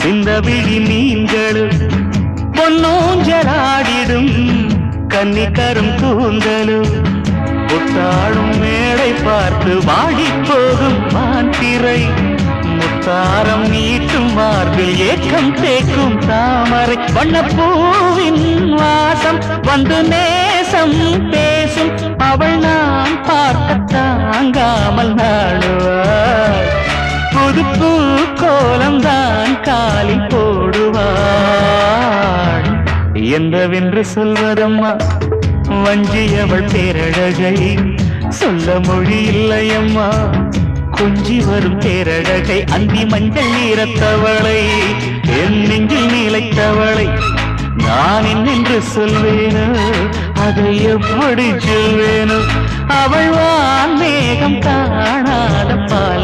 இந்த விழி மீன்களும் பொன்னூஞ்சலாடிடும் கன்னிக்கரும் கூந்தலும் புத்தாடும் மேடை பார்த்து வாடிப்போகும் மாந்திரை முத்தாரம் நீட்டும் மார்பில் ஏக்கம் தேக்கும் தாமரை வண்ணப்பூவின் வாசம் வந்து நேசம் பேசும் அவள் நான் பார்க்க தாங்காமல் நாடுவாள் புதுப்பூ கோலம்தான் காலில் போடுவாள் என்னவென்று சொல்வதம்மா வஞ்சியவள் பேரழகை சொல்ல மொழி இல்லையம்மா கொஞ்சி வரும் பேரழகை அந்தி மஞ்சள் நீரத்தவளை என் நெஞ்சில் நிலைத்தவளை நான் என்னென்று சொல்வேனோ அதை எப்படி சொல்வேனோ அவள் வான் மேகம் காணாத பால்